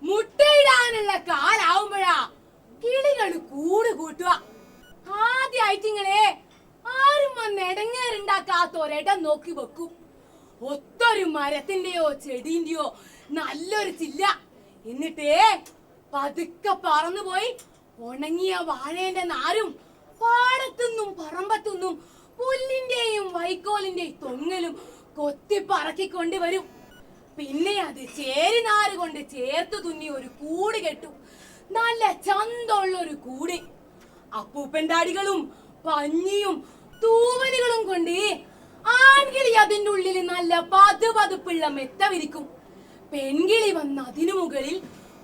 മുട്ടയിടാനുള്ള കാലാവുമ്പോഴാ കിളികൾ കൂട് കൂട്ടുക. ആദ്യായിട്ടിങ്ങളെ ആരും വന്ന് ഇടങ്ങേറുണ്ടാക്കാത്ത ഒരിടം നോക്കി വെക്കും. ഒത്തൊരു മരത്തിന്റെയോ ചെടിന്റെയോ നല്ലൊരു ചില്ല. എന്നിട്ടേ പതുക്കെ പറന്നുപോയി ഉണങ്ങിയ വാഴേന്റെ നാരും പാടത്തുനിന്നും പറമ്പത്തുനിന്നും പുല്ലിന്റെയും വൈക്കോലിന്റെയും തൊങ്ങലും കൊത്തിപ്പറക്കിക്കൊണ്ട് വരും. പിന്നെ അത് ചേരിനാര് കൊണ്ട് ചേർത്ത് തുന്നി ഒരു കൂട് കെട്ടും. നല്ല ചന്തമുള്ളൊരു കൂട്. അപ്പൂപ്പൻതാടികളും പഞ്ഞിയും തൂവലുകളും കൊണ്ട് ആൺകിളി അതിന്റെ ഉള്ളിൽ നല്ല പതുപതുപ്പുള്ള മെത്ത വിരിക്കും. പെൺകിളി വന്ന് അതിനു മുകളിൽ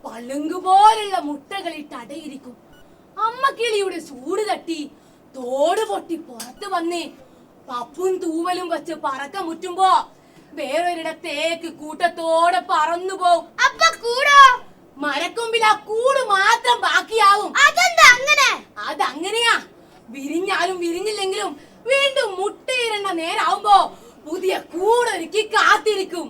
പളുങ്ക് പോലുള്ള മുട്ടകളിട്ട് അടയിരിക്കും. അമ്മക്കിളിയുടെ ചൂട് തട്ടി തോട് പൊട്ടി പുറത്ത് വന്ന് പപ്പും തൂവലും വെച്ച് പറക്ക മുറ്റുമ്പോ വേറൊരിടത്തേക്ക് കൂട്ടത്തോടെ പറന്നു പോവും. അപ്പൊ കൂടോ? മരക്കൊമ്പിൽ ആ കൂട് മാത്രം ബാക്കിയാവും. അതെന്താ അങ്ങനെ? അതങ്ങനെയാ. വിരിഞ്ഞാലും വിരിഞ്ഞില്ലെങ്കിലും വീണ്ടും മുട്ടയിടേണ്ട നേരാവുമ്പോ പുതിയ കൂടൊരുക്കി കാത്തിരിക്കും.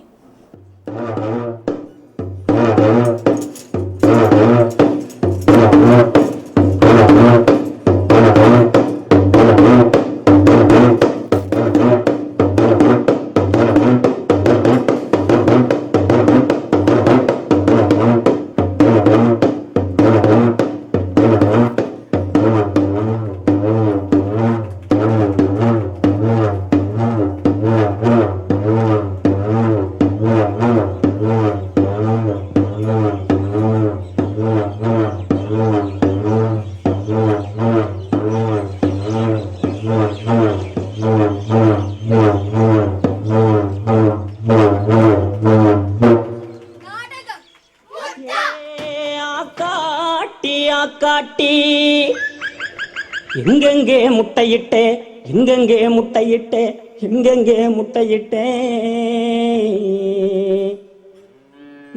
எங்கெங்கே முட்டையிட்டே எங்கெங்கே முட்டையிட்டே எங்கெங்கே முட்டையிட்டே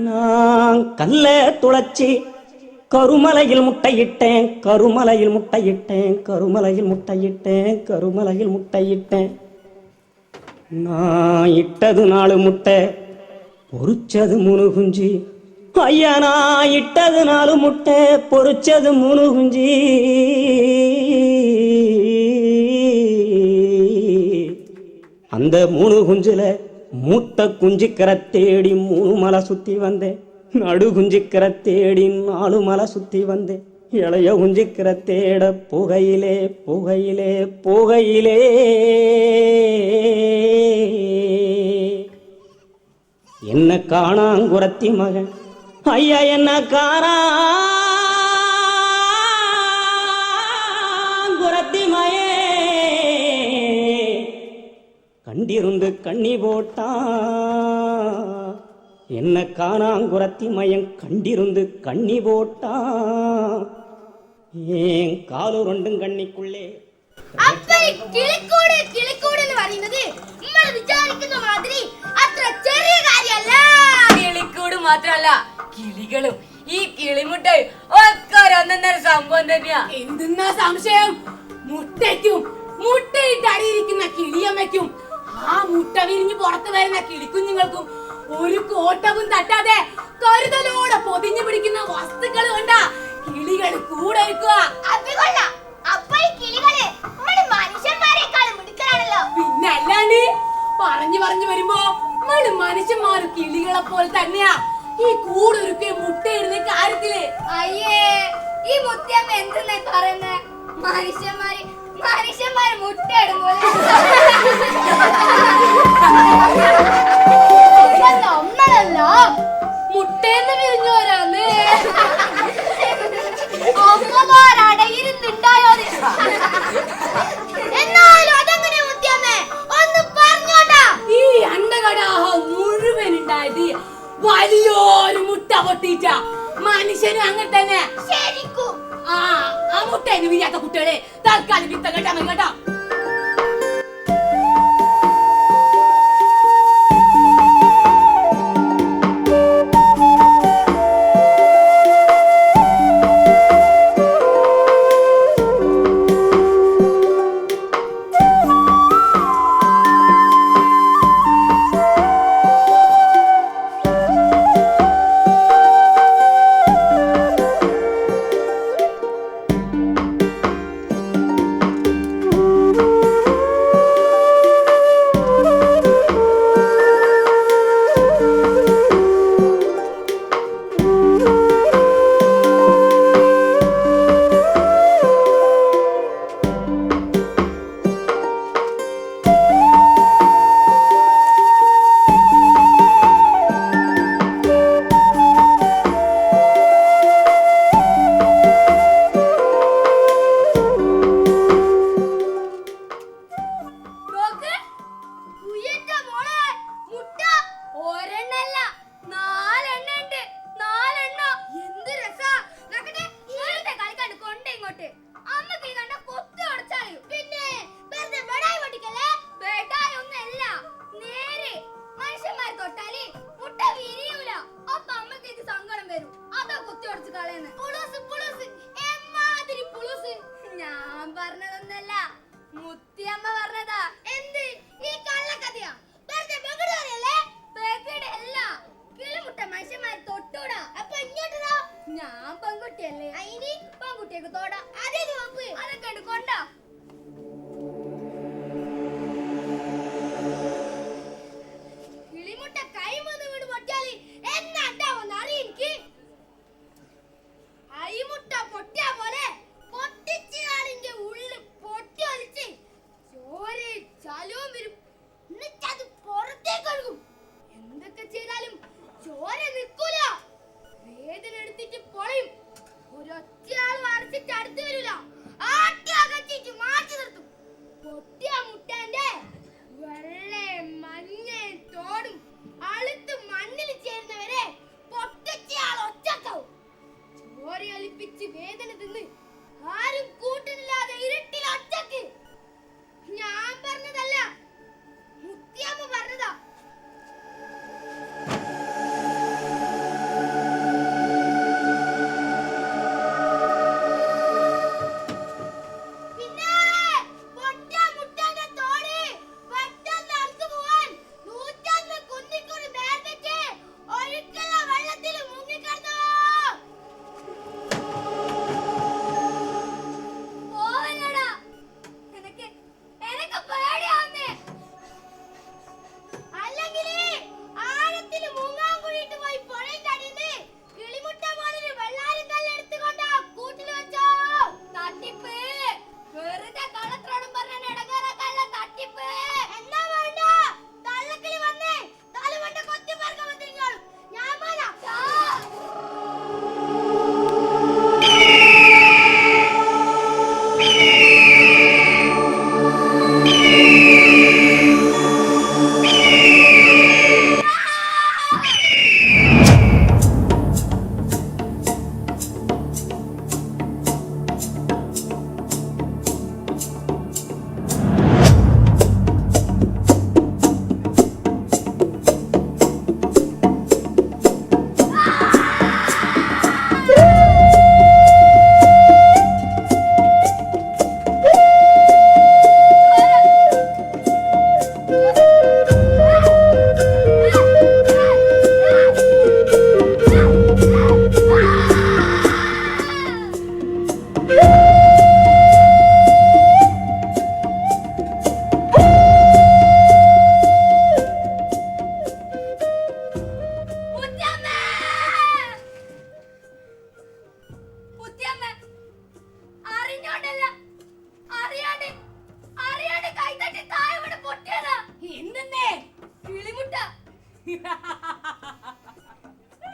நான் கல்ல துளைச்சி கருமலையில் முட்டையிட்டேன் கருமலையில் முட்டையிட்டேன் கருமலையில் முட்டையிட்டேன் கருமலையில் முட்டையிட்டேன் நான் இட்டது 4 முட்டை பொறிச்சது 3 குஞ்சு ஐயா நான் இட்டது 4 முட்டை பொறிச்சது 3 குஞ்சு அந்த 3 குஞ்சுல மூத்த குஞ்சுக்கரை தேடி 3 மலை சுத்தி வந்தேன் நடு குஞ்சுக்கரை தேடி 4 மலை சுத்தி வந்தேன் இளைய குஞ்சுக்கரை தேட புகையிலே புகையிலே புகையிலே என்ன காணாங்குரத்தி மகன் ஐயா என்ன காணாங்குரத்தி மயே கண்டிருந்து கண்ணி போட்டான் என்ன காணாங்குரத்தி மயன் கண்டிருந்து கண்ணி போட்டான் ஏன் காலு ரெண்டும் കണ്ണിക്കുള്ളേ കിളിക്കൂട് കിളിക്കൂട് എന്ന് പറയുന്നത് നമ്മൾ വിചാരിക്കുന്ന മാതിരി അത്ര ചെറിയ കാര്യമല്ല. കിളിക്കൂട് മാത്രല്ല കിളികളും ഈ കിളിമുട്ടയും ഒക്കെ ഒന്നൊന്നര സംഭവം തന്നെയാ. എന്തെന്നാ സംശയം? മുട്ടയ്ക്കും മുട്ടയിട്ട് അടിയിരിക്കുന്ന കിളിയമ്മയ്ക്കും ആ മുട്ട വിരിഞ്ഞ് പുറത്തു വരുന്ന കിളിക്കുഞ്ഞുങ്ങൾക്കും ഒരു കോട്ടവും തട്ടാതെ കരുതലോടെ പൊതിഞ്ഞു പിടിക്കുന്ന വസ്തുക്കൾ കൊണ്ടാ കിളികൾ കൂടെ ഇരിക്കുക. അത് കൊള്ളാം. അപ്പൊ ഈ കിളികള് നമ്മള് മനുഷ്യന്മാരെക്കാളും മിടുക്കരാണല്ലോ. പിന്നെ അല്ലാണ്ട് പറഞ്ഞു പറഞ്ഞു വരുമ്പോ നമ്മള് മനുഷ്യന്മാര് കിളികളെ പോലെ തന്നെയാ ഈ കൂടൊരുക്കെ മുട്ടയിടുന്ന കാര്യത്തില്. അയ്യേ, ഈ മുത്തിയമ്മ എന്തെന്നാ പറയുന്നേ? മനുഷ്യന്മാര് മുട്ടയിടുമ്പോൾ നമ്മളല്ല മുട്ടയെന്ന് വിരിഞ്ഞു വരാന്ന് അമ്മമാരടയിരുന്നുണ്ടായോ? എന്നാലും അതെങ്ങനെ മുത്തിയമ്മേ ഒന്ന് പറഞ്ഞോട്ടാ. ഈ അണ്ടകടാഹം മുഴുവൻ ഉണ്ടായത് വലിയൊരു മുട്ട പൊട്ടിച്ച മനുഷ്യനും അങ്ങനെ തന്നെ. ശരിക്കും ആ മുട്ടേന് വിരിയാത്ത കുട്ടികളെ തൽക്കാലം വിത്ത കേട്ടാ മതി കേട്ടോ. ഒരെണ്ണല്ല 4 എണ്ണ ഉണ്ട്. 4 എണ്ണ. എന്ത് രസാ. നോക്കട്ടെ, വെറുതെ കളിക്കാണ്ട് കൊണ്ടേ ഇങ്ങോട്ട്. അമ്മക്ക് കണ്ട കൊത്തി അടച്ചാളിയോ. പിന്നെ വെറുതെ ബടായി പൊട്ടിക്കല്ലേ. ബടായി ഒന്നല്ല, നേരെ മനുഷ്യന്മാർ തൊട്ടാല് മുട്ട വിരിയൂല. അപ്പൊ അമ്മക്ക് ഇത് സങ്കടം വരും. അതാ കൊത്തി അടച്ച് കളയുന്നത്. പുളുസ് പുളുസ്, എമ്മാതിരി പുളുസ്. ഞാൻ പറഞ്ഞതൊന്നല്ല, മുത്തിയമ്മ പറഞ്ഞതാ. എന്ത് ഈ കള്ളക്കഥയാ? വെറുതെ ബഗടറിയല്ലേ? ബഗടല്ല, കിളിമുട്ട മനുഷ്യന്മാർ തൊട്ടൂടാ. അപ്പൊ ഇങ്ങോട്ടാ. ഞാൻ പെൺകുട്ടിയല്ലേ, അയിന് പെൺകുട്ടിയൊക്കെ തൊടാ. അതേ നോക്ക്, അതൊക്കെ ഉണ്ട് കൊണ്ടാ. കിളിമുട്ട കൈ വന്ന് വീട് പൊട്ടിയാല് എന്നാണ്ടാവോന്ന് അറിയ എനിക്ക്. അയിമുട്ട പൊട്ടിയ പോലെ പൊട്ടിച്ച് ആളിന്റെ ഉള്ളിൽ പൊട്ടി ഒലിച്ച് ചോര ചലവും വരും. എന്നിട്ടത് പുറത്തേക്ക് ഒഴുകും. എന്തൊക്കെ ചെയ്താലും ചോര നിൽക്കൂല. വേദന എടുത്തിട്ട് പൊളയും. ഒരൊറ്റയാൾ അടച്ചിട്ട് അടുത്ത് വരൂല. ആട്ടി അകറ്റിട്ട് മാറ്റി നിർത്തും. പൊട്ടിയ മുട്ടന്റെ വെള്ള മഞ്ഞ തോടും അളുത്ത് മണ്ണിൽ ചേരുന്നവരെ പൊട്ടിച്ചയാൾ ഒറ്റക്കാവും. ചോരയൊലിപ്പിച്ച് വേദന തിന്ന് ആരും കൂട്ടിനില്ലാതെ ഇരുട്ടിൽ ഒറ്റക്ക്. ഞാൻ പറഞ്ഞതല്ല, മുത്തിയമ്മ പറഞ്ഞതാ. പിന്നെ പൊട്ടിയ മുട്ടന്റെ തോട് പെട്ടെന്ന് അറുത്തു പോവാൻ 101 കുന്നിക്കുഴി നേർന്നിട്ട് ഒഴുക്കുള്ള വെള്ളത്തിൽ മുങ്ങിക്കിടന്നു. പോവല്ലടാ, എനിക്ക് പേടിയാവുന്നേ. അല്ലെങ്കിൽ ആഴത്തിൽ മുങ്ങാൻ കൂടിയിട്ട് പോയി പുഴയുടെ അടിയിന്ന് കിളിമുട്ട പോലൊരു വെള്ളാരം കല്ലെടുത്തുകൊണ്ട് ആ കൂട്ടിൽ വെച്ചോ. തട്ടിപ്പ്. വെറുതെ കള്ളത്രോടും പറഞ്ഞ ഇടങ്ങേറാക്കല്ല തട്ടിപ്പ്. എന്നാ വേണ്ട, തള്ളക്കിളി വന്ന് തലവണ്ട കൊത്തി പറക്കാൻ വന്നിരിക്കും. ഞാൻ പറയാം.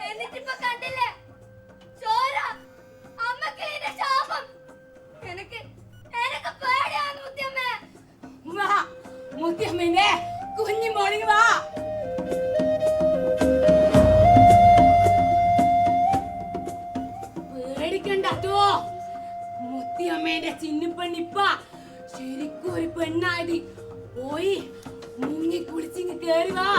എന്നിട്ടിപ്പോ കണ്ടില്ലേ ചോര. അമ്മക്കിളിന്റെ ശാപം. എനിക്ക് പേടിയാണ് മുത്തിയമ്മേ. വാ മുത്തിയമ്മേന്റെ കുഞ്ഞു മോളിങ് വാ. പേടിക്കണ്ടോ, മുത്തിയമ്മേന്റെ ചിന്നുപെണ്ണിപ്പ ശരിക്കും ഒരു പെണ്ണായത്. പോയി മുങ്ങി കുളിച്ചിങ് കേറി വാ.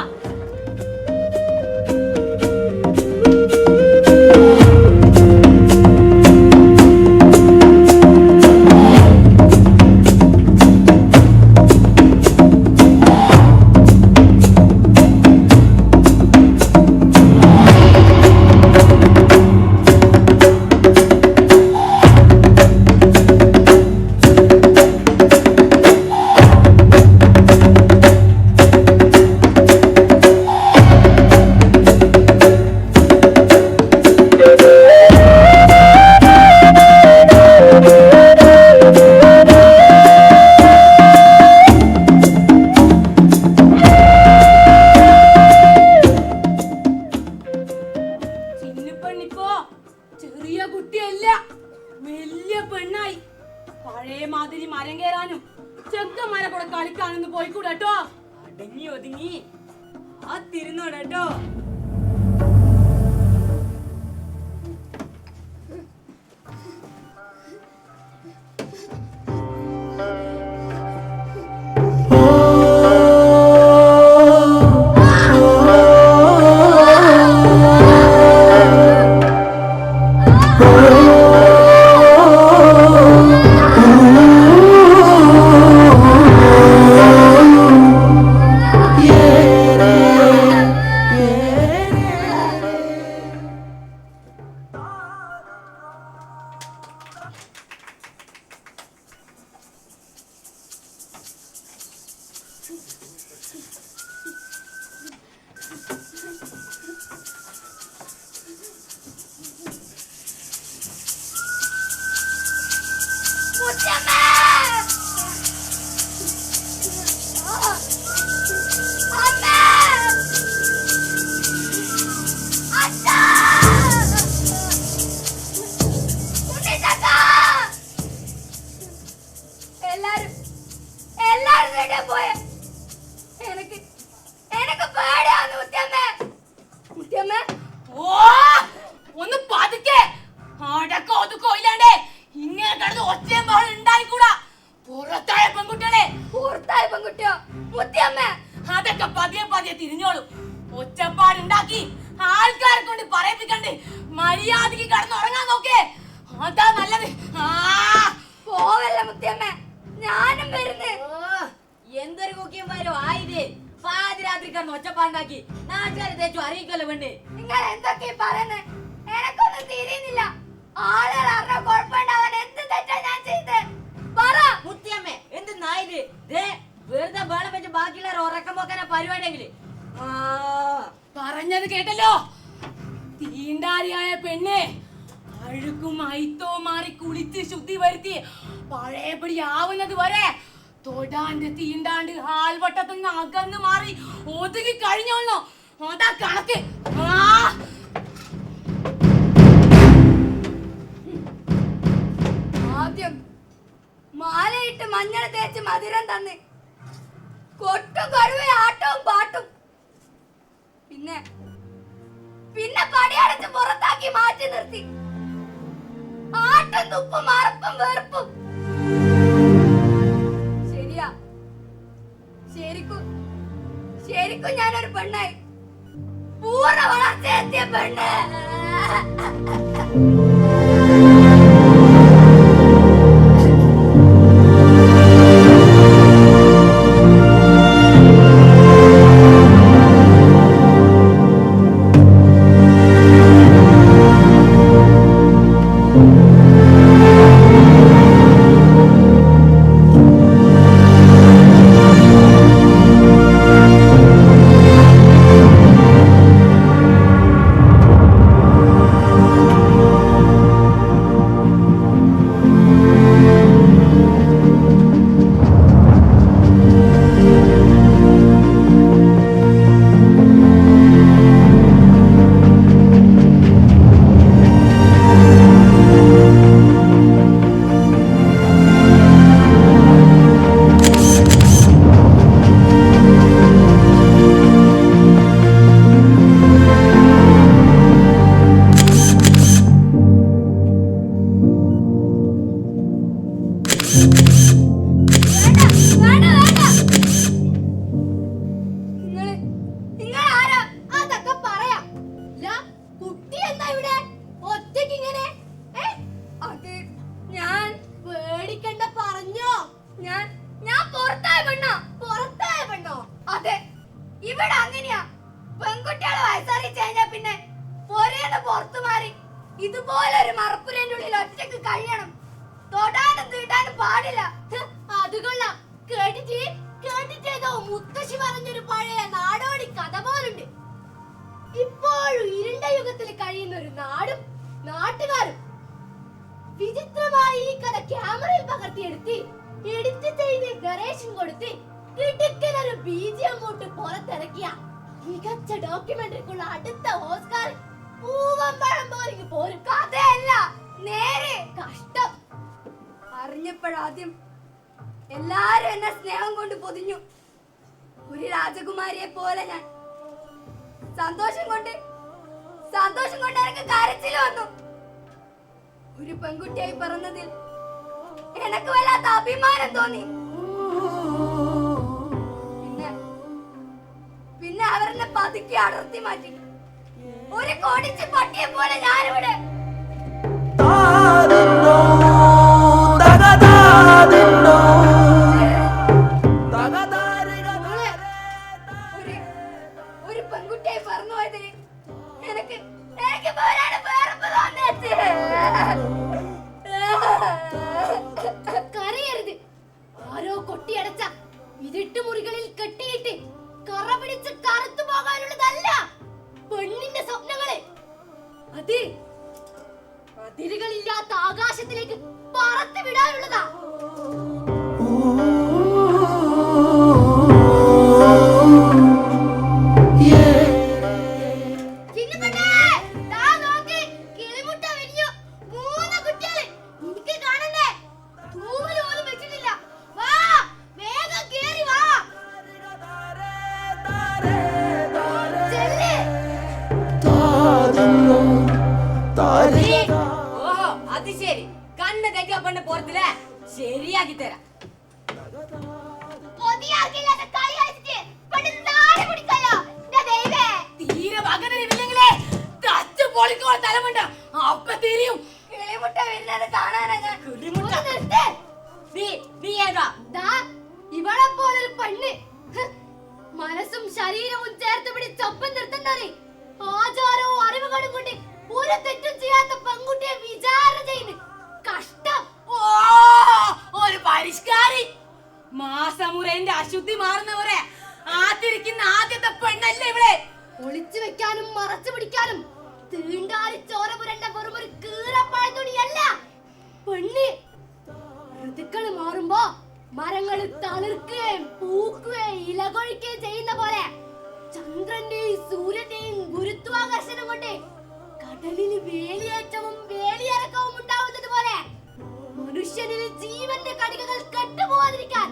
കാത്തിരുന്നോണം കേട്ടോ. ഒന്ന് പതുക്കെ അടക്കം ഒതുക്കോ ഇല്ലാണ്ടേ ഇങ്ങനെ കിടന്ന് ഒച്ചയും ബഹളം ഉണ്ടായിക്കൂടാ. പുറത്തായ പെൺകുട്ടികളെ, പുറത്തായ പെൺകുട്ടിയോ മുത്തിയമ്മ? അതൊക്കെ പതിയെ പതിയെ തിരിഞ്ഞോളൂ. ഒച്ചപ്പാടുണ്ടാക്കി ആൾക്കാരെ കൊണ്ട് പറയിപ്പിക്കണ്ട്. മര്യാദക്ക് കിടന്നുറങ്ങാൻ നോക്കേ, അതാ നല്ലത്. പോവല്ല മുത്തിയമ്മ, ഞാനും വരുന്നേ. എന്തൊരു കുക്കിയും വരും ആയിരേ പാതിരാത്രി കിടന്ന് ഒച്ചപ്പാടുണ്ടാക്കി നാട്ടുകാരെ തേച്ചു അറിയിക്കല്ലോ വേണ്ടേ. നിങ്ങൾ എന്തൊക്കെ പറയുന്നേ? എനക്കൊന്നും തിരിയുന്നില്ല. ആളുകൾ അറിഞ്ഞ കുഴപ്പമുണ്ടാവാൻ എന്ത് തെറ്റാ ഞാൻ ചെയ്തേ? പറ മുത്തിയമ്മേ, എന്ത് നായത് വെറുതെ വേളം വെച്ച് ബാക്കിയുള്ളവർ ഉറക്കം പോക്കാനാ പരിപാടിയെങ്കില്. പറഞ്ഞത് കേട്ടല്ലോ. തീണ്ടാരിയായ പെണ്ണ് അഴുക്കും അയിത്തവും മാറി കുളിച്ച് ശുദ്ധി വരുത്തി പഴയപടി ആവുന്നത് വരെ തൊടാണ്ട് തീണ്ടാണ്ട് ആൽവട്ടത്തുനിന്ന് അകന്ന് മാറി ഒതുങ്ങി കഴിഞ്ഞോളോ. അതാ കണക്ക്. ആദ്യം മാലയിട്ട് മഞ്ഞൾ തേച്ച് മധുരം തന്ന് കൊട്ടും കടുവ ആട്ടവും പാട്ടും, പിന്നെ പിന്നെ പടിയടച്ച് പുറത്താക്കി മാറ്റി നിർത്തി. ആട്ടും തുപ്പും മറപ്പും വെറുപ്പും. ശരിയാ, ശരിക്കും ശരിക്കും ഞാനൊരു പെണ്ണായി, പൂർണ്ണ വളർച്ചയെത്തിയ പെണ്ണ്. ഇതുപോലെ ഒരു മറപ്പുരന്റെ ഉള്ളിൽ ഒറ്റക്ക് കഴിയണം. തൊടാനും തീട്ടാനും പാടില്ല. അത് കൊള്ളാം. കേട്ടിട്ടേതോ മുത്തശ്ശി പറഞ്ഞൊരു പഴയ നാടോടി കഥ പോലുണ്ട്. ഇപ്പോഴും ഇരുണ്ട യുഗത്തിൽ കഴിയുന്ന ഒരു നാടും നാട്ടുകാരും. വിചിത്രമായി ഈ കഥ ക്യാമറയിൽ പകർത്തിയെടുത്ത് എഡിറ്റ് ചെയ്ത് ഗണേശൻ കൊടുത്ത് ഇടുക്കനൊരു ബീജിയം കൂട്ട് പുറത്തിറക്കിയ മികച്ച ഡോക്യുമെന്ററിക്കുള്ള അടുത്ത ഓസ്കാർ പൂവമ്പഴം പോലെങ്കിൽ പോലും കഥയല്ല, നേരെ കഷ്ടം. അറിഞ്ഞപ്പോഴാദ്യം എല്ലാരും എന്നെ സ്നേഹം കൊണ്ട് പൊതിഞ്ഞു. ഒരു രാജകുമാരിയെ പോലെ ഞാൻ സന്തോഷം കൊണ്ട് എനിക്ക് കരച്ചിൽ വന്നു. ഒരു പെൺകുട്ടിയായി പറഞ്ഞതിൽ എനിക്ക് വല്ലാത്ത അഭിമാനം തോന്നി. പിന്നെ അവരെന്നെ പതുക്കെ അടർത്തി മാറ്റി. ഒരു കോടിച്ച് പട്ടിയെ പോലെ ഞാനിവിടെ. ഒരു പെൺകുട്ടിയായി പറഞ്ഞു പോയതിന് എനിക്ക് കരയരുത്. ആരോ കൊട്ടിയടച്ച ഇരുട്ട് മുറികളിൽ കെട്ടിയിട്ട് കറ പിടിച്ച് കറുത്തു പോകാനുള്ളതല്ല പെണ്ണിന്റെ സ്വപ്നങ്ങള്. അത് അതിരുകളില്ലാത്ത ആകാശത്തിലേക്ക് പറത്തി വിടാനുള്ളതാ. ശരിയാക്കി തരാം. തീരെ പകരമില്ലെങ്കിലേ പൊളിക്കോളെ തലമുണ്ട അപ്പ തിരിയും. ഇവളെ പോലൊരു പെണ്ണ് മനസ്സും ശരീരവും ചേർത്ത് പിടിച്ചൊപ്പം നിർത്തുന്നത് ആചാരവും അറിവുകളും കൊണ്ട് ഒരു തെറ്റും ചെയ്യാത്ത പെൺകുട്ടിയെ വിചാരണ ചെയ്യുന്നു. കഷ്ടം. ഒരു പരിഷ്കാരി മാസമുറേന്റെ അശുദ്ധി മാറുന്നവരെ ആത്തിരിക്കുന്ന ആദ്യത്തെ പെണ്ണല്ലേ ഇവളെ. ഒളിച്ചു വെക്കാനും മറച്ചു പിടിക്കാനും തീണ്ടാരി ചോര പുരണ്ട വെറുമൊരു കീറപ്പഴത്തുണിയല്ല പെണ്ണ്. ഋതുക്കള് മാറുമ്പോ മരങ്ങൾ തളിർക്കുകയും പൂക്കുകയും ഇലകൊഴിക്കുകയും ചെയ്യുന്ന പോലെ ചന്ദ്രന്റെയും സൂര്യന്റെയും ഗുരുത്വാകർഷണം കൊണ്ട് കടലിന് വേലിയേറ്റവും വേലിയിറക്കവും ഉണ്ടാവുന്നത് പോലെ മനുഷ്യനിൽ ജീവന്റെ കണികകൾ കെട്ടുപോകാതിരിക്കാൻ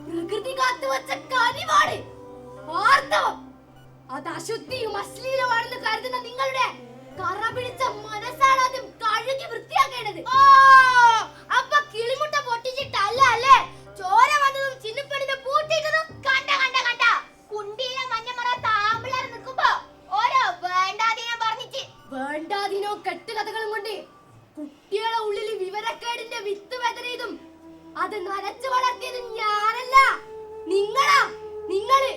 പ്രകൃതി കാത്തുവച്ച കനിവാണ് ആർത്തവം. അത് അശുദ്ധിയും അശ്ലീലമാണെന്ന് കരുതുന്ന നിങ്ങളുടെ കറ പിടിച്ച മനസ്സാണ് ആദ്യം കഴുകി വൃത്തിയാക്കേണ്ടത്. അപ്പൊ കിളിമുട്ട പൊട്ടിച്ചിട്ടല്ല അല്ലേ ചോര വന്നതും ചിന്നപ്പെണ്ണിനെ പൂട്ടിയിട്ടതും കണ്ട കുണ്ടിയിലെ മഞ്ഞമറ താമ്പിളർ നിൽക്കുമ്പോ ഓരോ വേണ്ടാതീനം പറഞ്ഞിട്ട് വേണ്ടാതീനോ കെട്ടുകഥകളും കൊണ്ട് കുട്ടികളുടെ ഉള്ളിൽ വിവരക്കേടിന്റെ വിത്ത് വെതറിയതും അത് നനച്ചു വളർത്തിയതും ഞാനല്ല, നിങ്ങള്.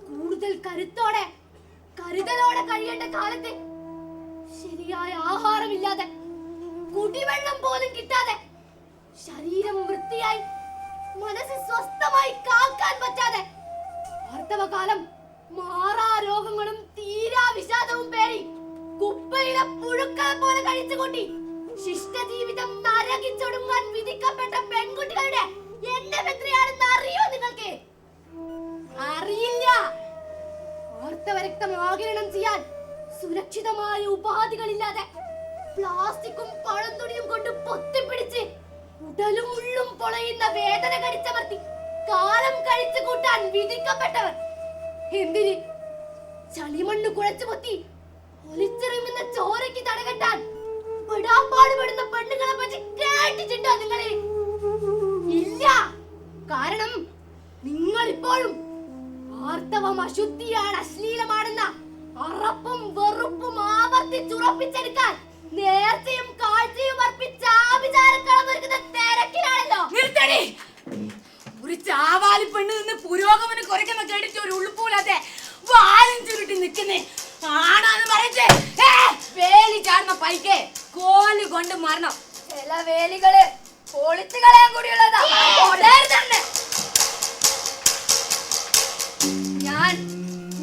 കൂടുതൽ കരുത്തോടെ കരുതലോടെ കഴിയേണ്ട കാലത്ത് ശരിയായ ആഹാരമില്ലാതെ കുടിവെള്ളം പോലും കിട്ടാതെ ശരീരം വൃത്തിയായി മനസ്സ് സ്വസ്ഥമായി കാക്കാൻ പറ്റാതെ ആർത്തവകാലം മാറാ രോഗങ്ങളും തീരാ വിഷാദവും പേറി കുപ്പയിലെ പുഴുക്കളെ പോലെ കഴിച്ചുകൂട്ടി ശിഷ്ടജീവിതം നരകിച്ചൊടുങ്ങാൻ വിധിക്കപ്പെട്ട പെൺകുട്ടികളുടെ എണ്ണം എത്രയാണെന്ന് അറിയോ നിങ്ങൾക്ക്? അറിയില്ല. ആർത്തവരക്തം ആഗിരണം ചെയ്യാൻ സുരക്ഷിതമായ ഉപാധികളില്ലാതെ പ്ലാസ്റ്റിക്കും പഴന്തുണിയും കൊണ്ട് പൊത്തിപ്പിടിച്ച് ഉടലും ഉള്ളും പൊളയുന്ന വേദന കടിച്ചമർത്തി കാലം കഴിച്ചു കൂട്ടാൻ വിധിക്കപ്പെട്ടവർ. എന്തിന്? ചളിമണ്ണ് കുഴച്ചു പൊത്തി ഒലിച്ചെറിയുന്ന ചോരയ്ക്ക് തടകെട്ടാൻ പെടാപ്പാടുപെടുന്ന പെണ്ണുങ്ങളെ പറ്റി കേട്ടിട്ടുണ്ടോ നിങ്ങളെ? ഇല്ല. കാരണം നിങ്ങൾ ഇപ്പോഴും ആർത്തവം അശുദ്ധിയാണ്, അശ്ലീലമാണെന്ന അറപ്പും വെറുപ്പും ആവർത്തിച്ചുറപ്പിച്ചെടുക്കാൻ നേർച്ചയും കാഴ്ചയും അർപ്പിച്ച ആഭിചാരക്കളം ഒരുക്കുന്ന തിരക്കിലാണല്ലോ. നിർത്തടി. ഒരു ചാവാലി പെണ്ണ് നിന്ന് പുരോഗമനം കുറയ്ക്കുന്ന കേട്ടിട്ട് ഒരു ഉളുപ്പൂലാതെ വാലും ചുരുട്ടി നിൽക്കുന്നേ ആണാന്ന് പറയട്ടെ. വേലി ചാടുന്ന പൈക്ക് കോല് കൊണ്ട് മരണം. ചില വേലികള് പൊളിച്ചു കളയാൻ കൂടിയുള്ളതാ.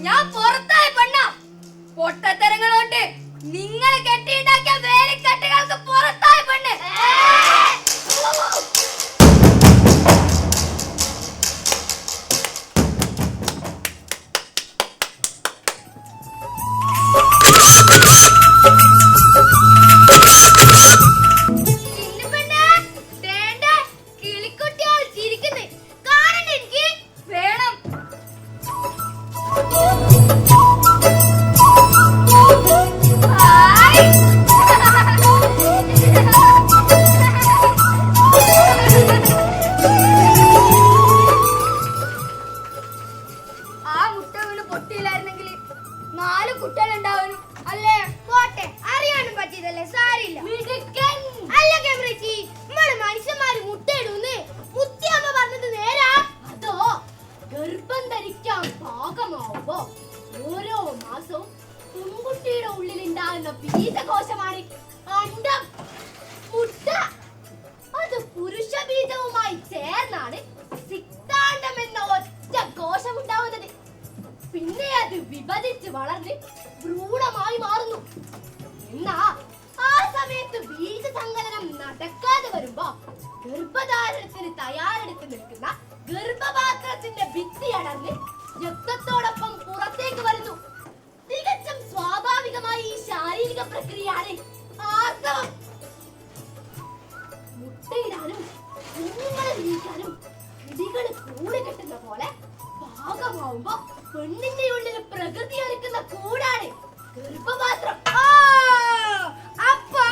ഞാൻ പുറത്തായ പെണ്ണ. പൊട്ടത്തരങ്ങൾ കൊണ്ട് നിങ്ങൾ കെട്ടിയുണ്ടാക്കിയ വേലിക്കെട്ടുകൾക്ക് പുറത്തായ പെണ്ണ്. വേണം. മുട്ടയിലായിരുന്നെങ്കിൽ 4 കുട്ടികളുണ്ടാവാനും അല്ലേ? പോട്ടെ, അറിയാനും പറ്റിയതല്ലേ, സാരില്ല. അല്ല കേമ്പ്രേച്ചി, നമ്മള് മനുഷ്യന്മാര് മുട്ടയിടുന്ന് മുത്തിയമ്മ പറഞ്ഞത് നേരാ? അതോ ഗർഭം ധരിക്കാൻ പാകമാവുമ്പോ ഓരോ മാസവും പെൺകുട്ടിയുടെ ഉള്ളിലുണ്ടാകുന്ന ബീജകോശമാണ് അണ്ഡം, മുട്ട. അത് പുരുഷ ബീജവുമായി ചേർന്നാണ് സിക്താണ്ഡം എന്ന ഒറ്റ കോശം ഉണ്ടാവുന്നത്. പിന്നെ അത് വിഭജിച്ച് വളർന്ന് ഭ്രൂണമായി മാറുന്നു. എന്നാ ആ സമയത്ത് ബീജസങ്കലനം നടക്കാതെ വരുമ്പോ ഗർഭധാരണത്തിന് തയ്യാറെടുത്ത് നിൽക്കുന്ന ഗർഭപാത്രത്തിന്റെ ഭിത്തി അടർന്ന് രക്തത്തോടൊപ്പം പുറത്തേക്ക് വരുന്നു. തികച്ചും സ്വാഭാവികമായ ഈ ശാരീരിക പ്രക്രിയയാണ് ആർത്തവം. മുട്ടയിടാനും കുഞ്ഞുങ്ങളെ വിരിക്കാനും കിളികള് കൂട് കെട്ടുന്ന പോലെ ഭാഗമാവുമ്പോ പെണ്ണിന്റെ ഉള്ളിൽ പ്രകൃതി ഒരുക്കുന്ന കൂടാണ് ഗർഭപാത്രം. അപ്പൊ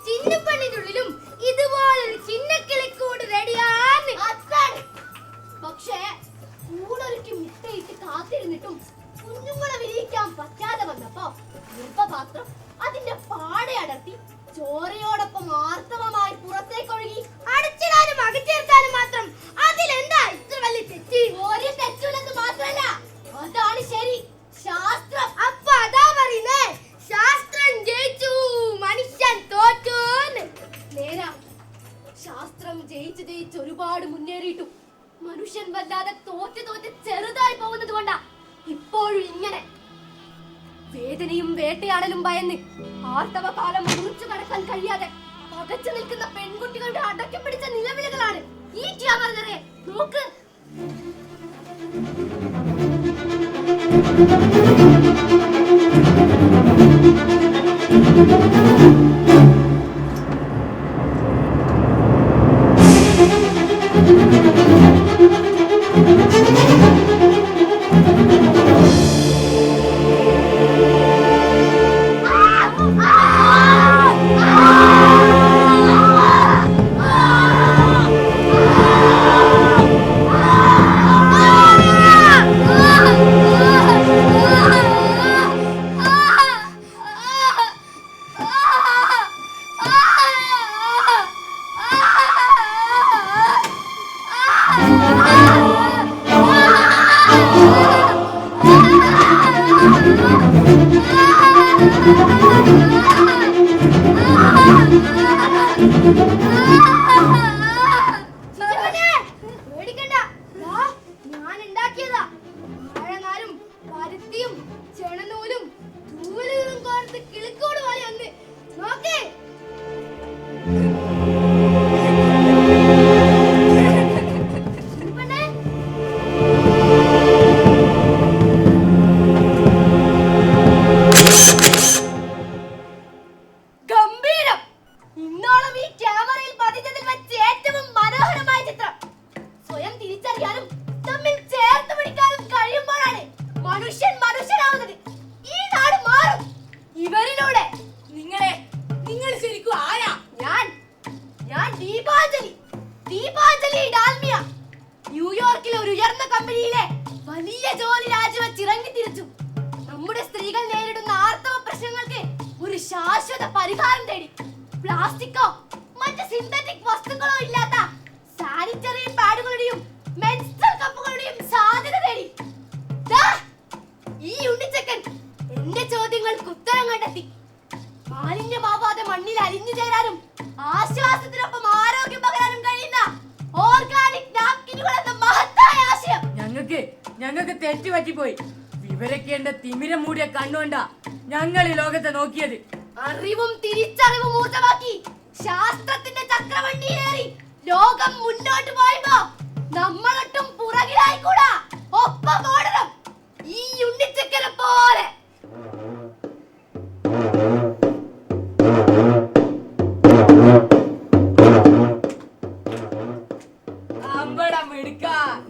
ചിന്നപ്പെണ്ണിനുള്ളിലും ഇതുപോലൊരു ചിന്നക്കിളിക്കൂട് റെഡിയാണ്. പക്ഷേ കൂടൊരുക്കി മുട്ടയിട്ട് കാത്തിരുന്നിട്ടും കുഞ്ഞുങ്ങളെ വിരിയിക്കാൻ പറ്റാതെ വന്നപ്പോ ഗർഭപാത്രം അതിന്റെ പാടെ അടർത്തി ചോരയോടൊപ്പം ആർത്തവമായി പുറത്തേക്കൊഴുകി. അടച്ചിടാനും അകച്ചേർത്താനും മാത്രം അതിലെന്താ ഇത്ര വലിയ തെറ്റ്? ഒരു തെറ്റില്ലെന്ന് മാത്രല്ല, അതാണ് ശരി, ശാസ്ത്രം. അപ്പൊ അതാ പറയുന്നേ, ശാസ്ത്രം ജയിച്ചു, മനുഷ്യൻ തോറ്റു. നേരാ, ശാസ്ത്രം ജയിച്ച് ഒരുപാട് മുന്നേറിയിട്ടും മനുഷ്യൻ വല്ലാതെ തോറ്റ് ചെറുതായി പോകുന്നത് കൊണ്ടാ ഇപ്പോഴും ഇങ്ങനെ. വേദനയും വേട്ടയാടലും ഭയന്ന് ആർത്തവകാലം മുറിച്ചു കടക്കാൻ കഴിയാതെ പകച്ചു നിൽക്കുന്ന പെൺകുട്ടികളുടെ അടക്കി പിടിച്ച നിലവിളികളാണ് ഈ ക്യാമറ. നോക്ക്. ശാശ്വത പരിഹാരം തേടി പ്ലാസ്റ്റിക്കോ മറ്റ് സിന്തറ്റിക് വസ്തുക്കളോ ഇല്ലാത്ത സാനിറ്ററി പാഡുകളുടെയും മെൻസ്ട്രൽ കപ്പുകളുടെയും സാധ്യത തേടി ഈ ഉണ്ണിച്ചക്കൻ എന്റെ ചോദ്യങ്ങൾക്ക് ഉത്തരം കണ്ടെത്തി. മാലിന്യമാവാതെ മണ്ണിൽ അലിഞ്ഞു ചേരാനും ആശ്വാസത്തിനൊപ്പം ആരോഗ്യം പകരാനും കഴിയുന്ന ഓർഗാനിക് നാപ്കിനുകൾ എന്ന മഹത്തായ ആശയം ഞങ്ങൾക്ക് തെറ്റുപറ്റിപ്പോയി. വിവരക്കേണ്ട തിമിരം മൂടിയ കണ്ണുകൊണ്ടാ ഞങ്ങൾ ഈ ലോകത്തെ നോക്കിയത്. അറിവും തിരിച്ചറിവും ഊർജ്ജമാക്കി ശാസ്ത്രത്തിന്റെ ചക്രവണ്ടിയിലേറി ലോകം മുന്നോട്ട് പോയപ്പോ നമ്മളൊട്ടും പുറകിലായിക്കൂടാ, ഒപ്പം ഓടണം ഈ ഉണ്ണിച്ചക്കനെ പോലെ.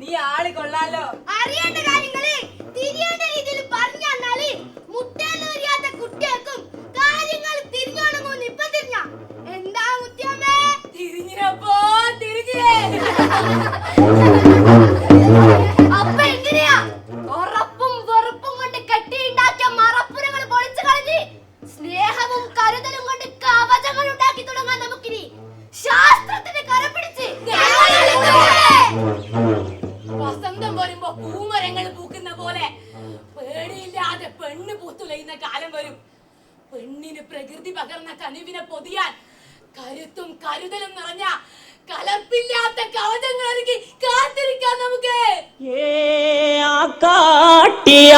നീ ആള് കൊള്ളാലോ. അറിയേണ്ട കാര്യങ്ങള് തിരിയേണ്ട രീതിയിൽ പറഞ്ഞു തന്നാല് മുട്ടയിലൂരിയാത്ത കുട്ടികൾക്കും കാര്യങ്ങൾ തിരിഞ്ഞോളൂന്ന് ഇപ്പൊ തിരിഞ്ഞ എന്താ മുത്തിയമ്മേ? തിരിഞ്ഞപ്പോ തിരിഞ്ഞേ. അപ്പൊ എങ്ങനെയാ? കൊറേ അറിയാതെ പെണ്ണ് പൂത്തുലയുന്ന കാലം വരും. പെണ്ണിന് പ്രകൃതി പകർന്ന കനിവിനെ പൊതിയാൻ കരുത്തും കരുതലും നിറഞ്ഞ കലർപ്പില്ലാത്ത കവചങ്ങൾ ഒരുക്കി കാത്തിരിക്കാം നമുക്ക്. ஆக்காட்டி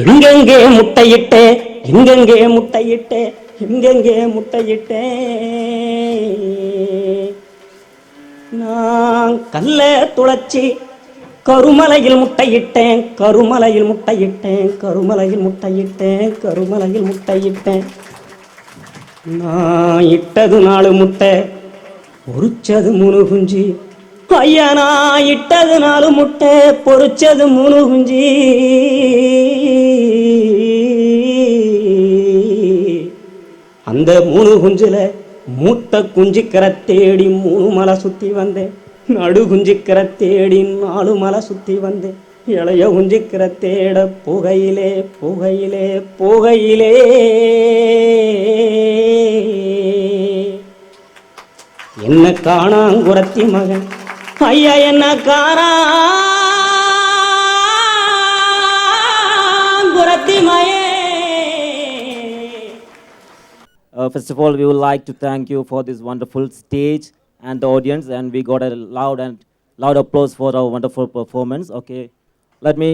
எங்கெங்கே முட்டையிட்டே எங்கெங்கே முட்டையிட்டே எங்கெங்கே முட்டையிட்டே நான் கல்ல துளைச்சி கருமலையில் முட்டையிட்டேன் கருமலையில் முட்டையிட்டேன் கருமலையில் முட்டையிட்டேன் கருமலையில் முட்டையிட்டேன் நான் இட்டது 4 முட்டை பொறிச்சது 3 குஞ்சு ஐயா நான் இட்டது 4 முட்டை பொறிச்சது 3 குஞ்சு அந்த 3 குஞ்சுல மூத்த குஞ்சிக்கரை தேடி 3 மலை சுத்தி வந்தேன் நடு குஞ்சிக்கரை தேடி 4 மலை சுத்தி வந்தேன் இளைய குஞ்சிக்கரை தேட புகையிலே புகையிலே புகையிலே என்ன காணாங்குறத்தி மகன் ஐயா என்ன காணாங்குறத்தி மகன். First of all, we would like to thank you for this wonderful stage and the audience, and we got a loud applause for our wonderful performance. Okay, let me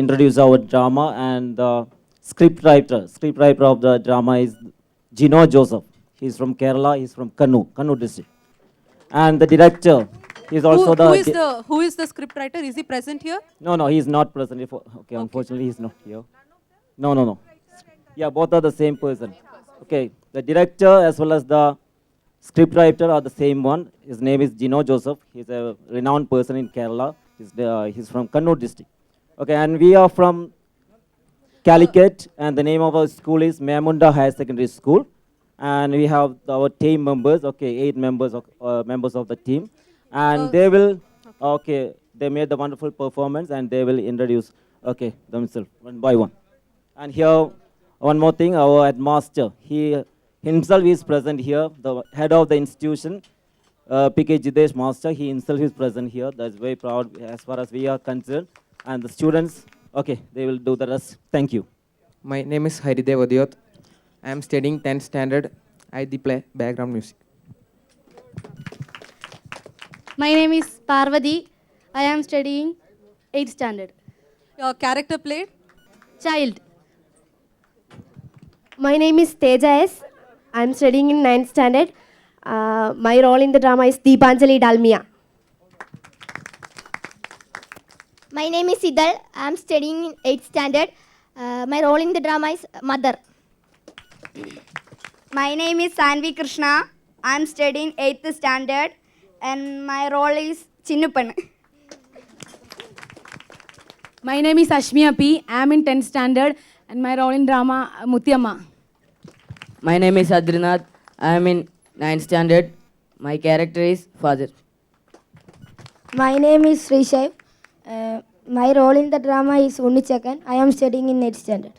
introduce our drama, and the script writer of the drama is Gino Joseph. He's from Kerala. He's from Kannur district, and the director is also who is the script writer? Is he present here? No, he is not present. Okay, unfortunately, he's not here. No. Yeah, both are the same person. Okay, the director as well as the script writer are the same one. His name is Gino Joseph. He's a renowned person in Kerala. He's from Kannur district. Okay, and we are from Calicut, and the name of our school is Memunda Higher Secondary School. And we have our team members, okay, 8 members of the team. And they made the wonderful performance, and they will introduce, okay, themselves one by one. And here, one more thing, our headmaster, he himself is present here, the head of the institution, P.K. Jidesh Master, he himself is present here. That's very proud as far as we are concerned. And the students, okay, they will do the rest. Thank you. My name is Haridev Adiyot. I am studying 10th standard. I play background music. My name is Parvati. I am studying 8th standard. Your character played? Child. My name is Teja S. I am studying in 9th standard. My role in the drama is Deepanjali Dalmia. My name is Sidal. I am studying in 8th standard. My role in the drama is mother. My name is Sanvi Krishna. I am studying 8th standard and my role is Chinnupan. My name is Ashmiya P. I am in 10th standard and my role in drama Mutyamma. My name is Adrinath. I am in 9th standard. My character is father. My name is Srishav. My role in the drama is Unnichakan. I am studying in 8th standard.